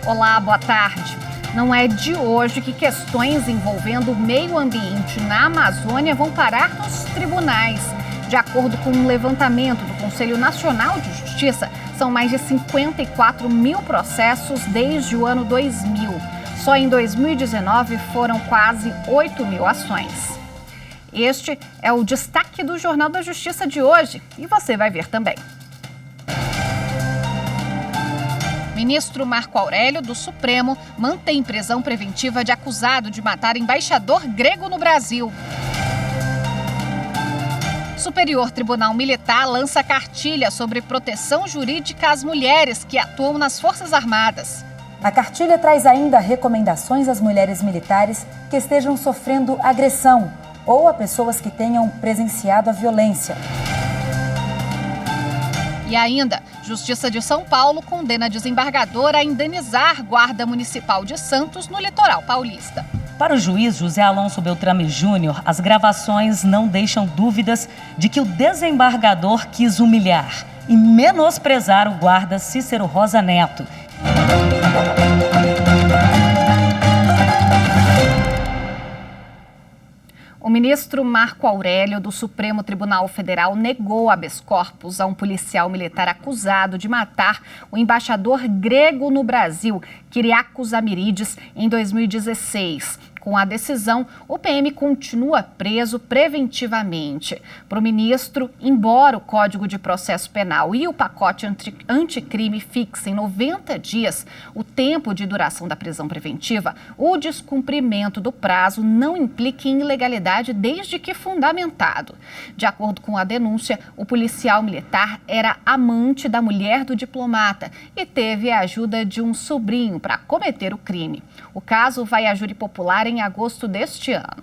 Olá, boa tarde. Não é de hoje que questões envolvendo o meio ambiente na Amazônia vão parar nos tribunais. De acordo com um levantamento do Conselho Nacional de Justiça, são mais de 54 mil processos desde o ano 2000. Só em 2019 foram quase 8 mil ações. Este é o destaque do Jornal da Justiça de hoje e você vai ver também. Ministro Marco Aurélio, do Supremo, mantém prisão preventiva de acusado de matar embaixador grego no Brasil. Superior Tribunal Militar lança cartilha sobre proteção jurídica às mulheres que atuam nas Forças Armadas. A cartilha traz ainda recomendações às mulheres militares que estejam sofrendo agressão ou a pessoas que tenham presenciado a violência. E ainda, Justiça de São Paulo condena desembargador a indenizar Guarda Municipal de Santos no litoral paulista. Para o juiz José Alonso Beltrame Júnior, as gravações não deixam dúvidas de que o desembargador quis humilhar e menosprezar o guarda Cícero Rosa Neto. O ministro Marco Aurélio, do Supremo Tribunal Federal, negou habeas corpus a um policial militar acusado de matar o embaixador grego no Brasil, Kyriakos Amiridis, em 2016. Com a decisão, o PM continua preso preventivamente. Para o ministro, embora o Código de Processo Penal e o pacote anticrime fixem 90 dias o tempo de duração da prisão preventiva, o descumprimento do prazo não implica em ilegalidade desde que fundamentado. De acordo com a denúncia, o policial militar era amante da mulher do diplomata e teve a ajuda de um sobrinho para cometer o crime. O caso vai à júri popular em agosto deste ano.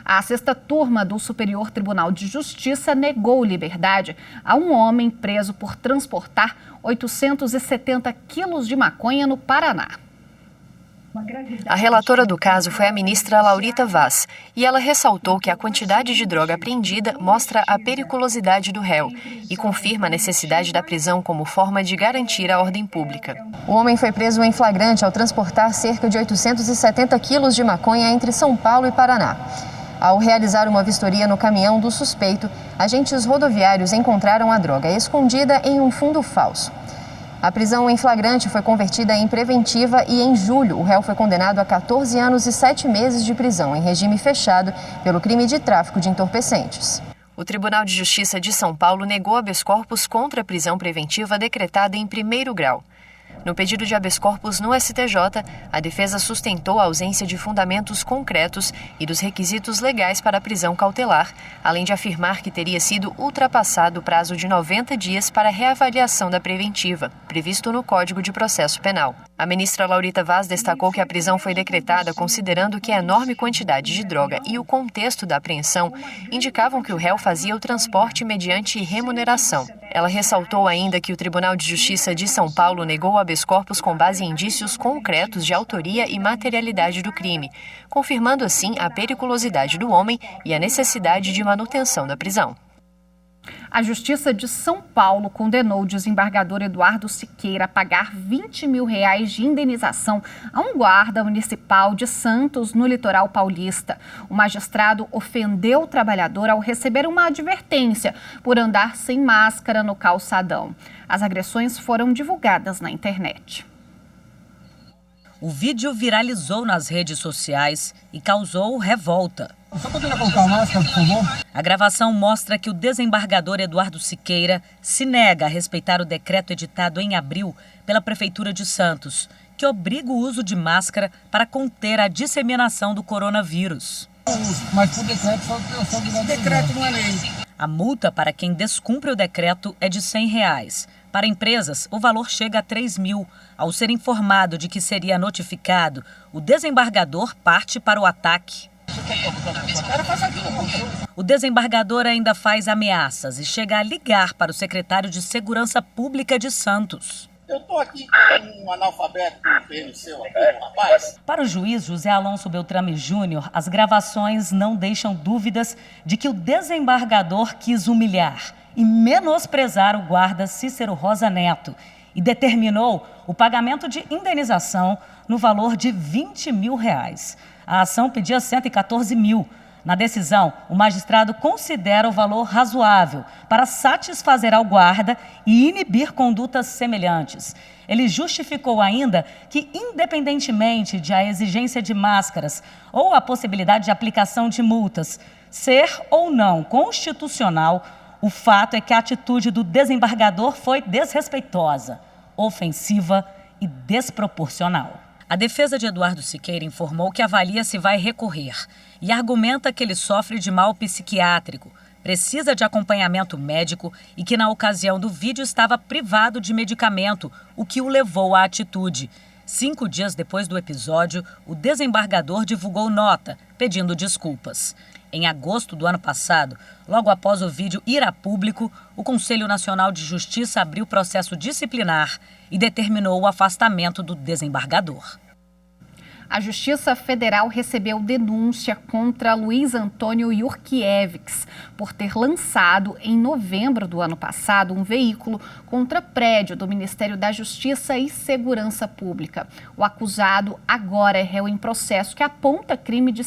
A sexta turma do Superior Tribunal de Justiça negou liberdade a um homem preso por transportar 870 quilos de maconha no Paraná. A relatora do caso foi a ministra Laurita Vaz, e ela ressaltou que a quantidade de droga apreendida mostra a periculosidade do réu e confirma a necessidade da prisão como forma de garantir a ordem pública. O homem foi preso em flagrante ao transportar cerca de 870 quilos de maconha entre São Paulo e Paraná. Ao realizar uma vistoria no caminhão do suspeito, agentes rodoviários encontraram a droga escondida em um fundo falso. A prisão em flagrante foi convertida em preventiva e, em julho, o réu foi condenado a 14 anos e 7 meses de prisão em regime fechado pelo crime de tráfico de entorpecentes. O Tribunal de Justiça de São Paulo negou habeas corpus contra a prisão preventiva decretada em primeiro grau. No pedido de habeas corpus no STJ, a defesa sustentou a ausência de fundamentos concretos e dos requisitos legais para a prisão cautelar, além de afirmar que teria sido ultrapassado o prazo de 90 dias para reavaliação da preventiva, previsto no Código de Processo Penal. A ministra Laurita Vaz destacou que a prisão foi decretada considerando que a enorme quantidade de droga e o contexto da apreensão indicavam que o réu fazia o transporte mediante remuneração. Ela ressaltou ainda que o Tribunal de Justiça de São Paulo negou o habeas corpus com base em indícios concretos de autoria e materialidade do crime, confirmando assim a periculosidade do homem e a necessidade de manutenção da prisão. A Justiça de São Paulo condenou o desembargador Eduardo Siqueira a pagar R$20 mil de indenização a um guarda municipal de Santos, no litoral paulista. O magistrado ofendeu o trabalhador ao receber uma advertência por andar sem máscara no calçadão. As agressões foram divulgadas na internet. O vídeo viralizou nas redes sociais e causou revolta. Só poderia colocar a máscara, por favor? A gravação mostra que o desembargador Eduardo Siqueira se nega a respeitar o decreto editado em abril pela Prefeitura de Santos, que obriga o uso de máscara para conter a disseminação do coronavírus. Mas por decreto só decreto não é lei. A multa para quem descumpre o decreto é de R$100. Para empresas, o valor chega a R$3 mil. Ao ser informado de que seria notificado, o desembargador parte para o ataque. O desembargador ainda faz ameaças e chega a ligar para o secretário de Segurança Pública de Santos. Eu estou aqui com um analfabeto do PNC, aqui, um rapaz. Para o juiz José Alonso Beltrame Júnior, as gravações não deixam dúvidas de que o desembargador quis humilhar e menosprezar o guarda Cícero Rosa Neto e determinou o pagamento de indenização no valor de R$20 mil. A ação pedia 114 mil. Na decisão, o magistrado considera o valor razoável para satisfazer ao guarda e inibir condutas semelhantes. Ele justificou ainda que, independentemente de a exigência de máscaras ou a possibilidade de aplicação de multas ser ou não constitucional, o fato é que a atitude do desembargador foi desrespeitosa, ofensiva e desproporcional. A defesa de Eduardo Siqueira informou que avalia se vai recorrer e argumenta que ele sofre de mal psiquiátrico, precisa de acompanhamento médico e que na ocasião do vídeo estava privado de medicamento, o que o levou à atitude. 5 dias depois do episódio, o desembargador divulgou nota pedindo desculpas. Em agosto do ano passado, logo após o vídeo ir a público, o Conselho Nacional de Justiça abriu processo disciplinar e determinou o afastamento do desembargador. A Justiça Federal recebeu denúncia contra Luiz Antônio Yurkiewicz por ter lançado, em novembro do ano passado, um veículo contra prédio do Ministério da Justiça e Segurança Pública. O acusado agora é réu em processo que aponta crime de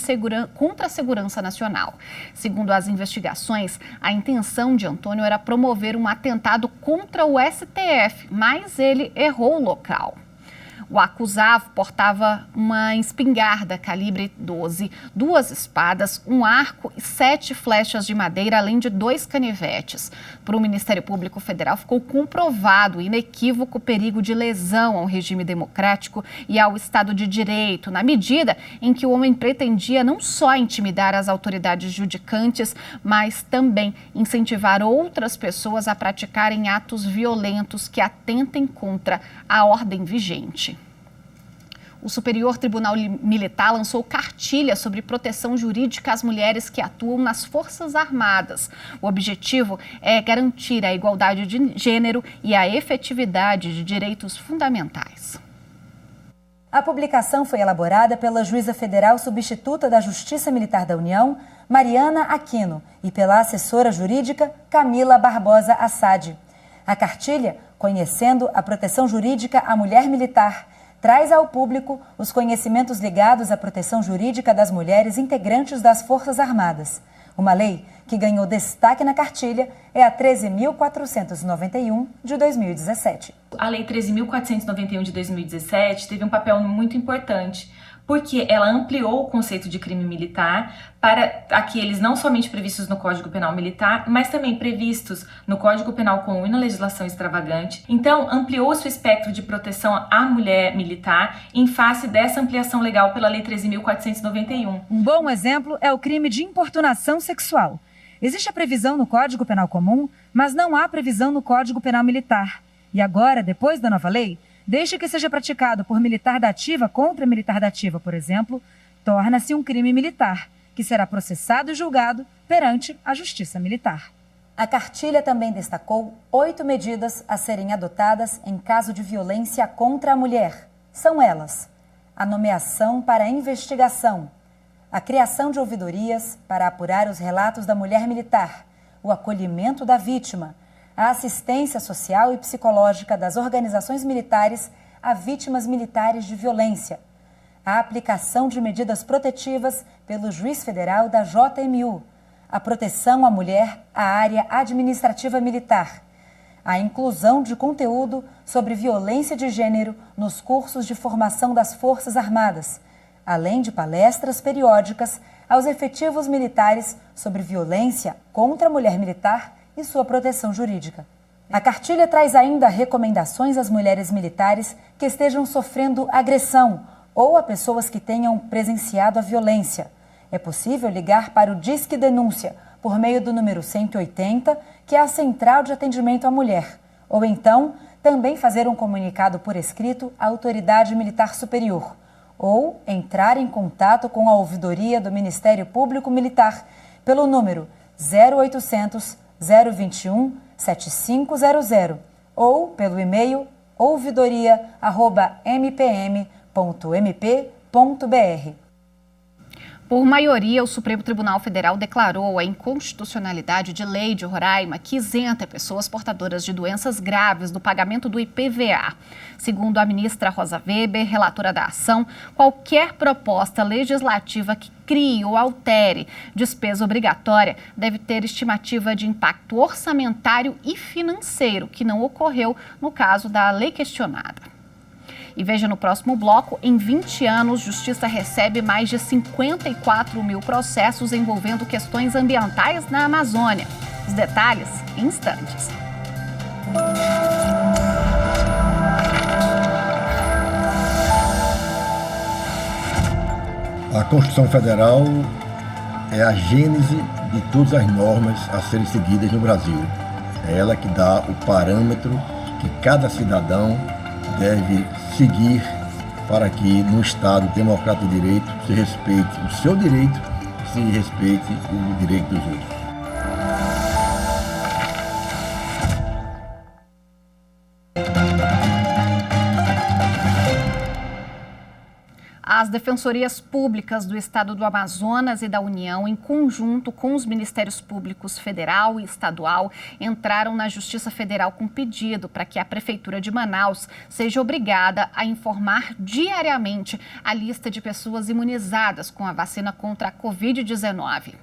contra a segurança nacional. Segundo as investigações, a intenção de Antônio era promover um atentado contra o STF, mas ele errou o local. O acusado portava uma espingarda calibre 12, 2 espadas, um arco e 7 flechas de madeira, além de 2 canivetes. Para o Ministério Público Federal, ficou comprovado o inequívoco perigo de lesão ao regime democrático e ao Estado de Direito, na medida em que o homem pretendia não só intimidar as autoridades judicantes, mas também incentivar outras pessoas a praticarem atos violentos que atentem contra a ordem vigente. O Superior Tribunal Militar lançou cartilha sobre proteção jurídica às mulheres que atuam nas Forças Armadas. O objetivo é garantir a igualdade de gênero e a efetividade de direitos fundamentais. A publicação foi elaborada pela juíza federal substituta da Justiça Militar da União, Mariana Aquino, e pela assessora jurídica Camila Barbosa Assad. A cartilha, Conhecendo a Proteção Jurídica à Mulher Militar, traz ao público os conhecimentos ligados à proteção jurídica das mulheres integrantes das Forças Armadas. Uma lei que ganhou destaque na cartilha é a 13.491 de 2017. A Lei 13.491 de 2017 teve um papel muito importante, porque ela ampliou o conceito de crime militar para aqueles não somente previstos no Código Penal Militar, mas também previstos no Código Penal Comum e na legislação extravagante. Então, ampliou-se o espectro de proteção à mulher militar em face dessa ampliação legal pela Lei 13.491. Um bom exemplo é o crime de importunação sexual. Existe a previsão no Código Penal Comum, mas não há previsão no Código Penal Militar. E agora, depois da nova lei, desde que seja praticado por militar da ativa contra militar da ativa, por exemplo, torna-se um crime militar, que será processado e julgado perante a Justiça Militar. A cartilha também destacou 8 medidas a serem adotadas em caso de violência contra a mulher. São elas: a nomeação para a investigação, a criação de ouvidorias para apurar os relatos da mulher militar, o acolhimento da vítima, a assistência social e psicológica das organizações militares a vítimas militares de violência, a aplicação de medidas protetivas pelo juiz federal da JMU, a proteção à mulher à área administrativa militar, a inclusão de conteúdo sobre violência de gênero nos cursos de formação das Forças Armadas, além de palestras periódicas aos efetivos militares sobre violência contra a mulher militar e sua proteção jurídica. A cartilha traz ainda recomendações às mulheres militares que estejam sofrendo agressão ou a pessoas que tenham presenciado a violência. É possível ligar para o Disque Denúncia por meio do número 180, que é a Central de Atendimento à Mulher, ou então também fazer um comunicado por escrito à Autoridade Militar Superior, ou entrar em contato com a ouvidoria do Ministério Público Militar pelo número 0800 021 7500 ou pelo e-mail ouvidoria@mpm.mp.br. Por maioria, o Supremo Tribunal Federal declarou a inconstitucionalidade de lei de Roraima que isenta pessoas portadoras de doenças graves do pagamento do IPVA. Segundo a ministra Rosa Weber, relatora da ação, qualquer proposta legislativa que crie ou altere despesa obrigatória deve ter estimativa de impacto orçamentário e financeiro, que não ocorreu no caso da lei questionada. E veja no próximo bloco, em 20 anos, Justiça recebe mais de 54 mil processos envolvendo questões ambientais na Amazônia. Os detalhes em instantes. A Constituição Federal é a gênese de todas as normas a serem seguidas no Brasil. É ela que dá o parâmetro que cada cidadão deve seguir para que no Estado democrático de direito se respeite o seu direito, se respeite o direito dos outros. As defensorias públicas do Estado do Amazonas e da União, em conjunto com os Ministérios Públicos Federal e Estadual, entraram na Justiça Federal com pedido para que a Prefeitura de Manaus seja obrigada a informar diariamente a lista de pessoas imunizadas com a vacina contra a Covid-19.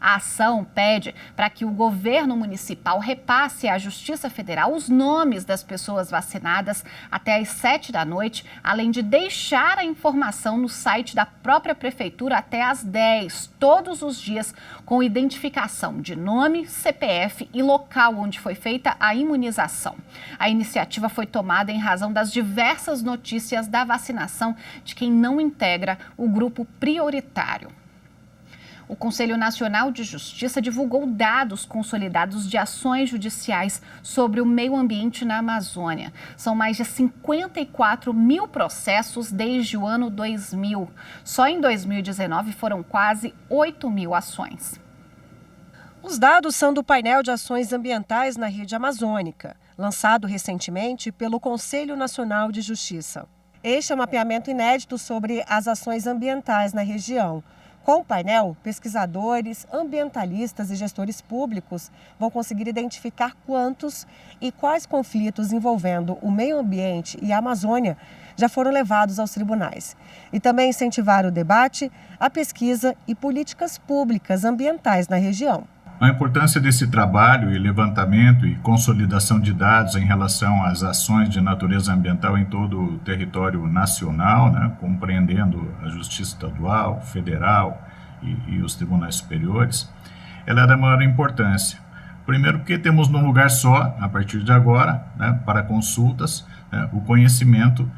A ação pede para que o governo municipal repasse à Justiça Federal os nomes das pessoas vacinadas até às 7 da noite, além de deixar a informação no site da própria prefeitura até às 10, todos os dias, com identificação de nome, CPF e local onde foi feita a imunização. A iniciativa foi tomada em razão das diversas notícias da vacinação de quem não integra o grupo prioritário. O Conselho Nacional de Justiça divulgou dados consolidados de ações judiciais sobre o meio ambiente na Amazônia. São mais de 54 mil processos desde o ano 2000. Só em 2019 foram quase 8 mil ações. Os dados são do painel de ações ambientais na rede amazônica, lançado recentemente pelo Conselho Nacional de Justiça. Este é um mapeamento inédito sobre as ações ambientais na região. Com o painel, pesquisadores, ambientalistas e gestores públicos vão conseguir identificar quantos e quais conflitos envolvendo o meio ambiente e a Amazônia já foram levados aos tribunais. E também incentivar o debate, a pesquisa e políticas públicas ambientais na região. A importância desse trabalho e levantamento e consolidação de dados em relação às ações de natureza ambiental em todo o território nacional, compreendendo a Justiça Estadual, Federal e os tribunais superiores, ela é da maior importância. Primeiro porque temos num lugar só, a partir de agora, para consultas, o conhecimento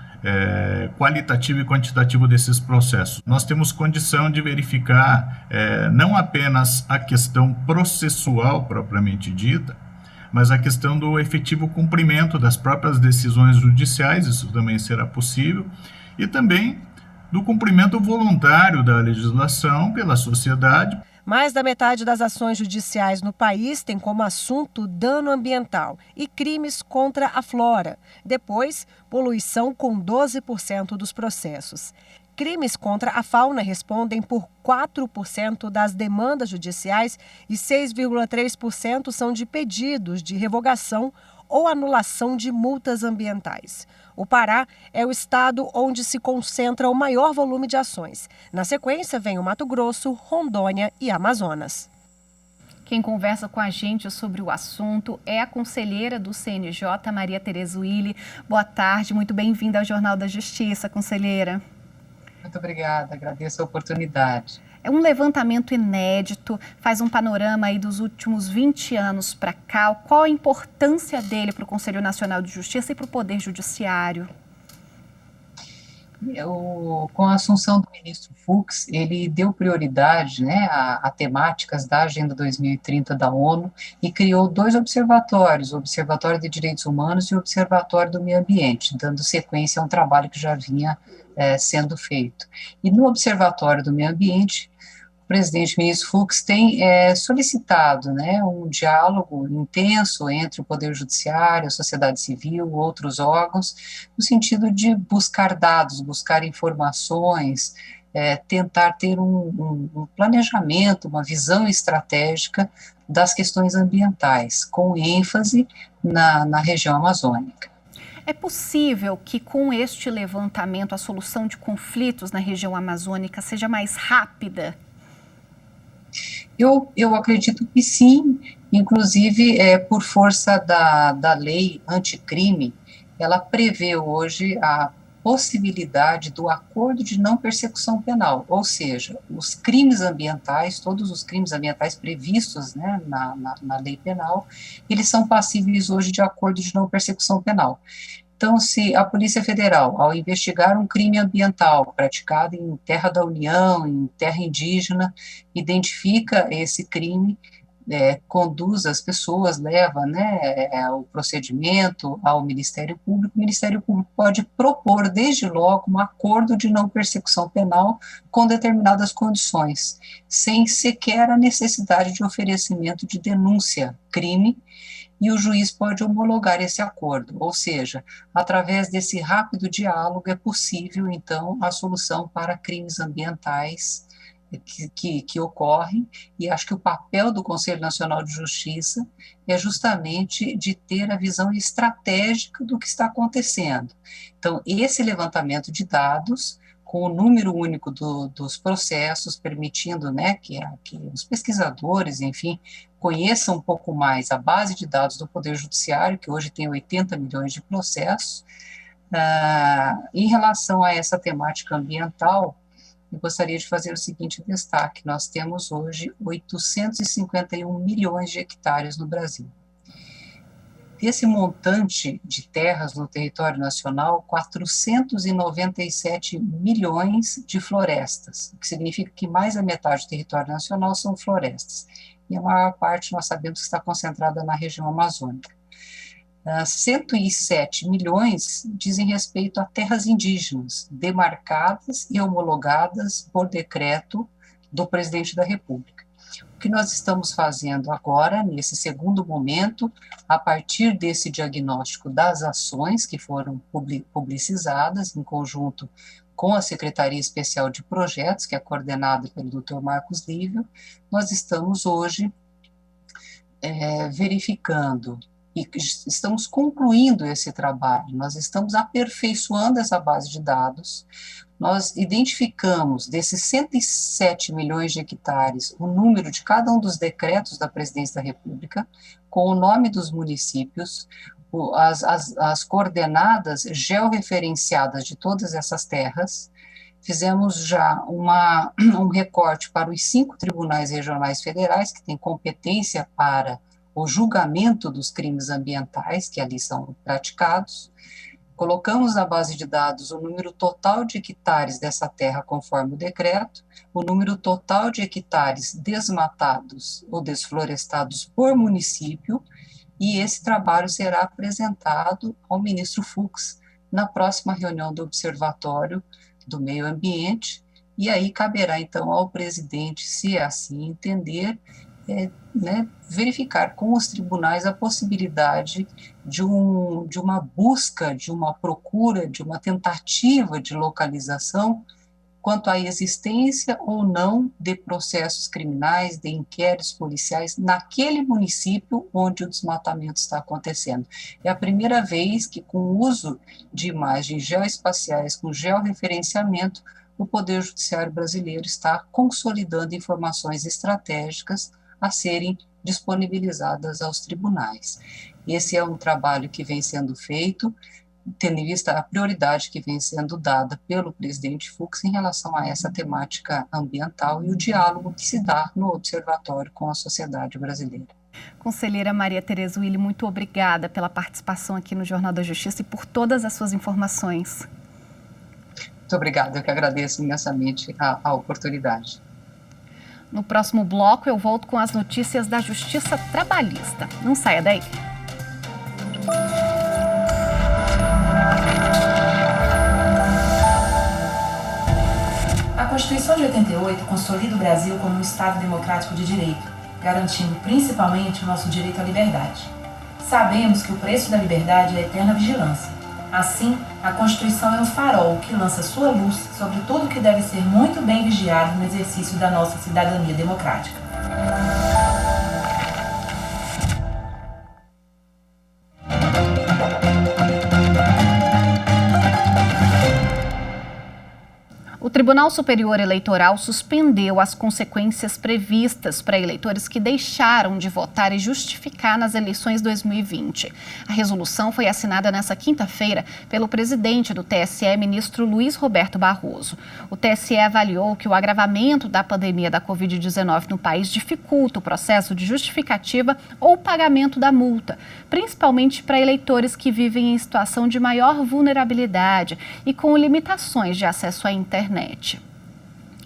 qualitativo e quantitativo desses processos. Nós temos condição de verificar não apenas a questão processual propriamente dita, mas a questão do efetivo cumprimento das próprias decisões judiciais, isso também será possível, e também do cumprimento voluntário da legislação pela sociedade. Mais da metade das ações judiciais no país tem como assunto dano ambiental e crimes contra a flora. Depois, poluição com 12% dos processos. Crimes contra a fauna respondem por 4% das demandas judiciais e 6,3% são de pedidos de revogação ou anulação de multas ambientais. O Pará é o estado onde se concentra o maior volume de ações. Na sequência, vem o Mato Grosso, Rondônia e Amazonas. Quem conversa com a gente sobre o assunto é a conselheira do CNJ, Maria Tereza Willi. Boa tarde, muito bem-vinda ao Jornal da Justiça, conselheira. Muito obrigada, agradeço a oportunidade. É um levantamento inédito, faz um panorama aí dos últimos 20 anos para cá. Qual a importância dele para o Conselho Nacional de Justiça e para o Poder Judiciário? Com a assunção do ministro Fux, ele deu prioridade a temáticas da Agenda 2030 da ONU e criou 2 observatórios, o Observatório de Direitos Humanos e o Observatório do Meio Ambiente, dando sequência a um trabalho que já vinha sendo feito. E no Observatório do Meio Ambiente, o presidente ministro Fux tem solicitado, né, um diálogo intenso entre o Poder Judiciário, a sociedade civil, outros órgãos, no sentido de buscar dados, buscar informações, tentar ter um planejamento, uma visão estratégica das questões ambientais, com ênfase na região amazônica. É possível que com este levantamento a solução de conflitos na região amazônica seja mais rápida? Eu acredito que sim, inclusive por força da lei anticrime, ela prevê hoje a possibilidade do acordo de não persecução penal, ou seja, os crimes ambientais, todos os crimes ambientais previstos, né, na lei penal, eles são passíveis hoje de acordo de não persecução penal. Então, se a Polícia Federal, ao investigar um crime ambiental praticado em terra da União, em terra indígena, identifica esse crime, conduz as pessoas, leva, né, o procedimento ao Ministério Público, o Ministério Público pode propor, desde logo, um acordo de não persecução penal com determinadas condições, sem sequer a necessidade de oferecimento de denúncia, crime, e o juiz pode homologar esse acordo, ou seja, através desse rápido diálogo é possível, então, a solução para crimes ambientais que ocorrem, e acho que o papel do Conselho Nacional de Justiça é justamente de ter a visão estratégica do que está acontecendo. Então, esse levantamento de dados, com o número único dos processos, permitindo, né, que os pesquisadores, enfim, conheçam um pouco mais a base de dados do Poder Judiciário, que hoje tem 80 milhões de processos. Em relação a essa temática ambiental, eu gostaria de fazer o seguinte destaque: nós temos hoje 851 milhões de hectares no Brasil. Desse montante de terras no território nacional, 497 milhões de florestas, o que significa que mais da metade do território nacional são florestas, e a maior parte nós sabemos que está concentrada na região amazônica. 107 milhões dizem respeito a terras indígenas, demarcadas e homologadas por decreto do presidente da República. O que nós estamos fazendo agora, nesse segundo momento, a partir desse diagnóstico das ações que foram publicizadas, em conjunto com a Secretaria Especial de Projetos, que é coordenada pelo Dr. Marcos Lívio, nós estamos hoje verificando e estamos concluindo esse trabalho, nós estamos aperfeiçoando essa base de dados, nós identificamos desses 107 milhões de hectares o número de cada um dos decretos da Presidência da República, com o nome dos municípios, as coordenadas georreferenciadas de todas essas terras. Fizemos já um recorte para os 5 tribunais regionais federais, que têm competência para o julgamento dos crimes ambientais que ali são praticados. Colocamos na base de dados o número total de hectares dessa terra conforme o decreto, o número total de hectares desmatados ou desflorestados por município, e esse trabalho será apresentado ao ministro Fux na próxima reunião do Observatório do Meio Ambiente, e aí caberá então ao presidente, se assim entender, verificar com os tribunais a possibilidade de uma busca, de uma procura, de uma tentativa de localização quanto à existência ou não de processos criminais, de inquéritos policiais naquele município onde o desmatamento está acontecendo. É a primeira vez que, com o uso de imagens geoespaciais, com georreferenciamento, o Poder Judiciário brasileiro está consolidando informações estratégicas a serem disponibilizadas aos tribunais. Esse é um trabalho que vem sendo feito, tendo em vista a prioridade que vem sendo dada pelo presidente Fux em relação a essa temática ambiental e o diálogo que se dá no observatório com a sociedade brasileira. Conselheira Maria Tereza Willi, muito obrigada pela participação aqui no Jornal da Justiça e por todas as suas informações. Muito obrigada, eu que agradeço imensamente a oportunidade. No próximo bloco eu volto com as notícias da Justiça Trabalhista. Não saia daí. A Constituição de 88 consolida o Brasil como um Estado democrático de direito, garantindo principalmente o nosso direito à liberdade. Sabemos que o preço da liberdade é a eterna vigilância. Assim, a Constituição é um farol que lança sua luz sobre tudo que deve ser muito bem vigiado no exercício da nossa cidadania democrática. O Tribunal Superior Eleitoral suspendeu as consequências previstas para eleitores que deixaram de votar e justificar nas eleições 2020. A resolução foi assinada nesta quinta-feira pelo presidente do TSE, ministro Luiz Roberto Barroso. O TSE avaliou que o agravamento da pandemia da Covid-19 no país dificulta o processo de justificativa ou pagamento da multa, principalmente para eleitores que vivem em situação de maior vulnerabilidade e com limitações de acesso à internet.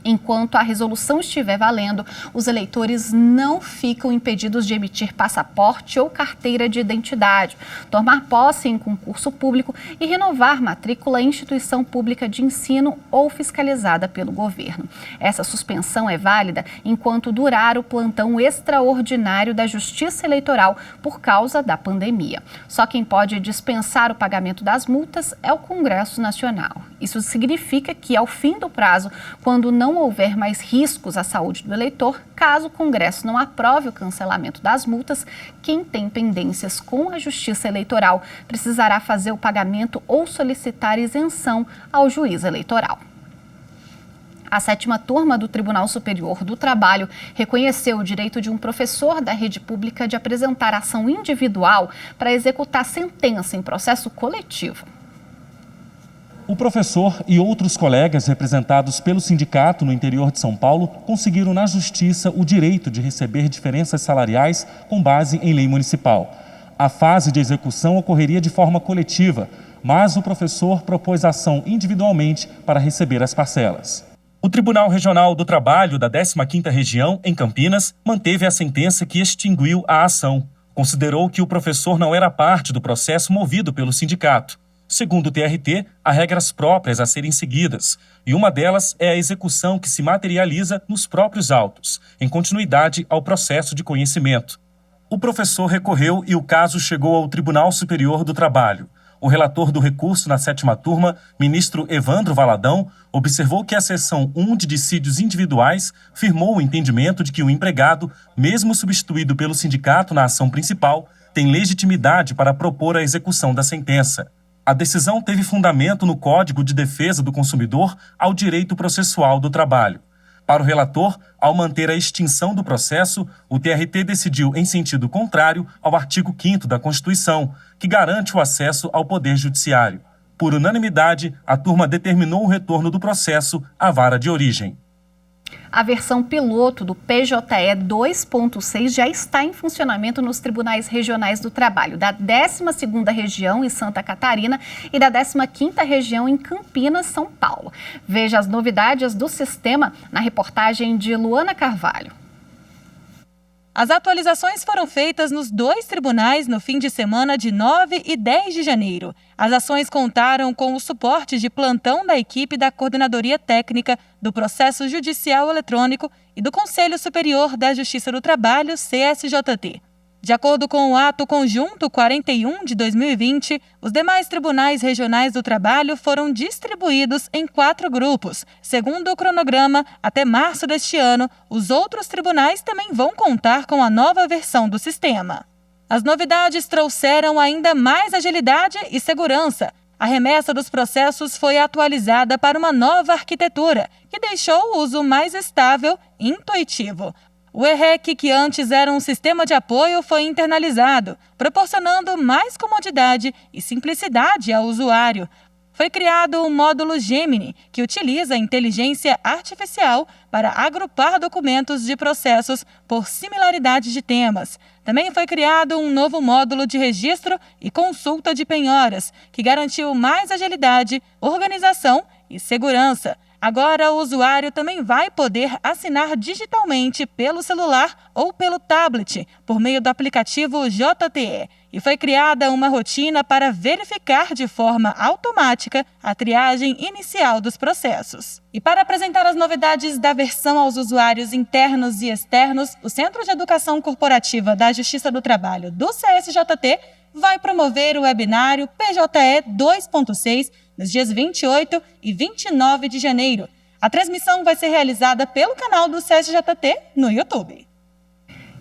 Enquanto a resolução estiver valendo, os eleitores não ficam impedidos de emitir passaporte ou carteira de identidade, tomar posse em concurso público e renovar matrícula em instituição pública de ensino ou fiscalizada pelo governo. Essa suspensão é válida enquanto durar o plantão extraordinário da Justiça Eleitoral por causa da pandemia. Só quem pode dispensar o pagamento das multas é o Congresso Nacional. Isso significa que, ao fim do prazo, quando não houver mais riscos à saúde do eleitor, caso o Congresso não aprove o cancelamento das multas, quem tem pendências com a Justiça Eleitoral precisará fazer o pagamento ou solicitar isenção ao juiz eleitoral. A 7ª turma do Tribunal Superior do Trabalho reconheceu o direito de um professor da rede pública de apresentar ação individual para executar sentença em processo coletivo. O professor e outros colegas representados pelo sindicato no interior de São Paulo conseguiram na justiça o direito de receber diferenças salariais com base em lei municipal. A fase de execução ocorreria de forma coletiva, mas o professor propôs ação individualmente para receber as parcelas. O Tribunal Regional do Trabalho da 15ª Região, em Campinas, manteve a sentença que extinguiu a ação. Considerou que o professor não era parte do processo movido pelo sindicato. Segundo o TRT, há regras próprias a serem seguidas, e uma delas é a execução que se materializa nos próprios autos, em continuidade ao processo de conhecimento. O professor recorreu e o caso chegou ao Tribunal Superior do Trabalho. O relator do recurso na 7ª turma, ministro Evandro Valadão, observou que a seção 1 de dissídios individuais firmou o entendimento de que o empregado, mesmo substituído pelo sindicato na ação principal, tem legitimidade para propor a execução da sentença. A decisão teve fundamento no Código de Defesa do Consumidor ao Direito Processual do Trabalho. Para o relator, ao manter a extinção do processo, o TRT decidiu em sentido contrário ao artigo 5º da Constituição, que garante o acesso ao Poder Judiciário. Por unanimidade, a turma determinou o retorno do processo à vara de origem. A versão piloto do PJE 2.6 já está em funcionamento nos tribunais regionais do trabalho da 12ª região em Santa Catarina e da 15ª região em Campinas, São Paulo. Veja as novidades do sistema na reportagem de Luana Carvalho. As atualizações foram feitas nos 2 tribunais no fim de semana de 9 e 10 de janeiro. As ações contaram com o suporte de plantão da equipe da Coordenadoria Técnica do Processo Judicial Eletrônico e do Conselho Superior da Justiça do Trabalho, CSJT. De acordo com o Ato Conjunto 41 de 2020, os demais tribunais regionais do trabalho foram distribuídos em 4 grupos. Segundo o cronograma, até março deste ano, os outros tribunais também vão contar com a nova versão do sistema. As novidades trouxeram ainda mais agilidade e segurança. A remessa dos processos foi atualizada para uma nova arquitetura, que deixou o uso mais estável e intuitivo. O EREC, que antes era um sistema de apoio, foi internalizado, proporcionando mais comodidade e simplicidade ao usuário. Foi criado o módulo Gemini, que utiliza a inteligência artificial para agrupar documentos de processos por similaridade de temas. Também foi criado um novo módulo de registro e consulta de penhoras, que garantiu mais agilidade, organização e segurança. Agora, o usuário também vai poder assinar digitalmente pelo celular ou pelo tablet, por meio do aplicativo JTE. E foi criada uma rotina para verificar de forma automática a triagem inicial dos processos. E para apresentar as novidades da versão aos usuários internos e externos, o Centro de Educação Corporativa da Justiça do Trabalho do CSJT vai promover o webinário PJE 2.6 nos dias 28 e 29 de janeiro. A transmissão vai ser realizada pelo canal do CSJT no YouTube.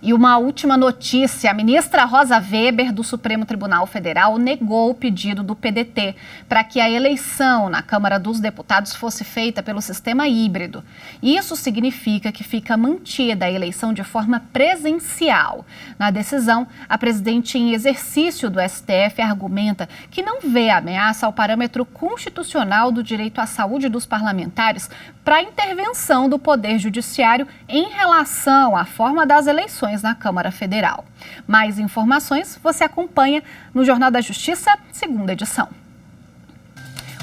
E uma última notícia, a ministra Rosa Weber, do Supremo Tribunal Federal, negou o pedido do PDT para que a eleição na Câmara dos Deputados fosse feita pelo sistema híbrido. Isso significa que fica mantida a eleição de forma presencial. Na decisão, a presidente em exercício do STF argumenta que não vê ameaça ao parâmetro constitucional do direito à saúde dos parlamentares para a intervenção do Poder Judiciário em relação à forma das eleições na Câmara Federal. Mais informações você acompanha no Jornal da Justiça, segunda edição.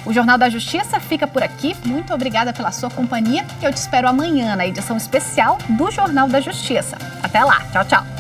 O Jornal da Justiça fica por aqui. Muito obrigada pela sua companhia e eu te espero amanhã na edição especial do Jornal da Justiça. Até lá. Tchau, tchau.